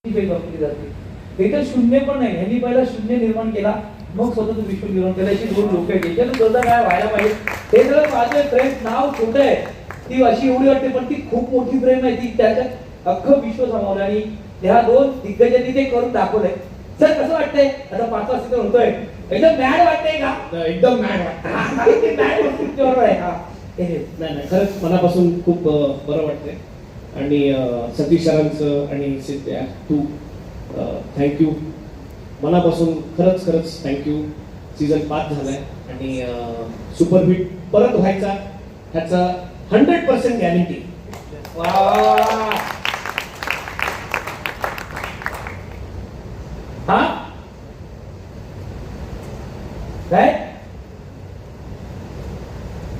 वापरली जाते. इथं शून्य पण नाही. ह्यांनी पहिला शून्य निर्माण केला, मग स्वतःच विश्व निर्माण केला. अशी दोन लोक आहेत. याच्यानं सुद्धा काय व्हायला पाहिजे. हे जर माझं फ्रेंड नाव छोटं आहे, ती अशी एवढी वाटते, पण ती खूप मोठी प्रेम आहे. ती त्याच्यात अख्खं विश्व सामावलं आणि ह्या दोन दिग्गजांनी ते करून दाखवलंय. सर कसं वाटतंय? आता 5 वाजता होतोय, एकदम मॅड वाटतंय का? एकदम मॅड वाटतंय. मॅड बरोबर आहे. हा नाही खरंच मनापासून खूप बरं वाटतंय. आणि सतीश सरांचं आणि सिद्ध्या तू थँक्यू मनापासून, खरंच थँक्यू. सीझन 5 झालाय आणि सुपरहिट परत व्हायचा ह्याचा 100% गॅरंटी. हा काय?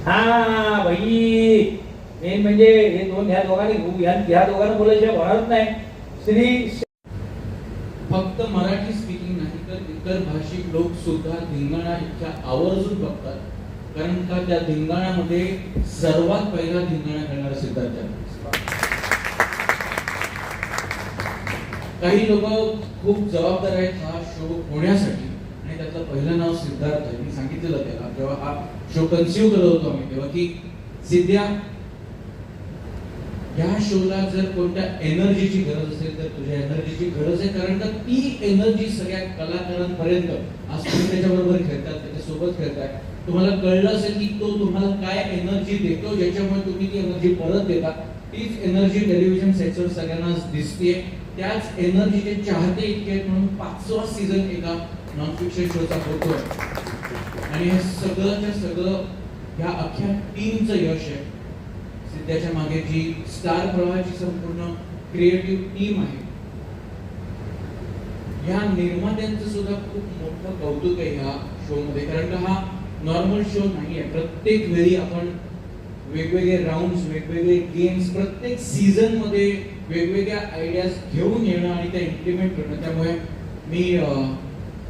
हा भाई मेन म्हणजे हे ह्या दोघांना बोलायशिवाय होणारच नाही. श्री फक्त मराठी स्पीकिंग नाही तर इतर भाषिक लोक सुद्धा धिंगाणा इतक्या आवर्जून बघतात, कारण का त्या धिंगाणामध्ये सर्वात पहिला धिंगाणा करणारा सिद्धार्थ. काही लोक खूप जबाबदार आहेत हा शो होण्यासाठी, आणि त्यातलं पहिलं नाव सिद्धार्थ आहे. मी सांगितलेलं त्याला जेव्हा हा शो कन्सिव्ह करत होतो आम्ही, तेव्हा की सिद्ध्या, या शोला जर कोणत्या एनर्जीची गरज असेल तर तुझ्या एनर्जीची गरज आहे, कारण का ती एनर्जी सगळ्या कलाकारांपर्यंत आज तुम्ही त्याच्याबरोबर खेळतात, त्याच्यासोबत खेळताय. तुम्हाला कळलं असेल की तो तुम्हाला काय एनर्जी देतो, ज्याच्यामुळे तुम्ही ती एनर्जी परत देता. तीच एनर्जी टेलिव्हिजन सेटवर सगळ्यांना दिसतेय. त्याच एनर्जीचे चाहते इतके आहेत, म्हणून 5वा सीझन एका नॉन फिक्शन शोचा होतोय. आणि हे सगळंच्या सगळं ह्या अख्ख्या टीमचं यश आहे. सिद्ध्याच्या मागे जी स्टार प्रवाहाची संपूर्ण क्रिएटिव्ह टीम आहे, ह्या निर्मात्यांचं सुद्धा खूप मोठं कौतुक आहे ह्या शो मध्ये, कारण का हा नॉर्मल शो नाहीये. प्रत्येक वेळी आपण वेगवेगळे राऊंड्स, वेगवेगळे गेम्स, प्रत्येक सीझन मध्ये वेगवेगळ्या आयडियाज घेऊन येणं आणि त्या इम्प्लिमेंट करणं. त्यामुळे मी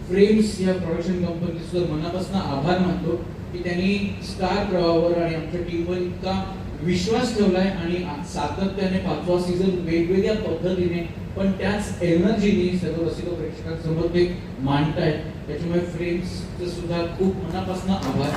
फ्रेम्स या प्रोडक्शन कंपनी सुद्धा मनापासून आभार मानतो की त्यांनी स्टार प्रवाहावर आणि आमच्या टीमवर इतका विश्वास ठेवलाय आणि सातत्याने 5वा सीझन वेगवेगळ्या पद्धतीने पण त्याच एनर्जीने सर्व रसिक प्रेक्षकांसमोर ते मांडतायत. त्याच्यामुळे फ्रेम्सचं सुद्धा खूप मनापासून आभार.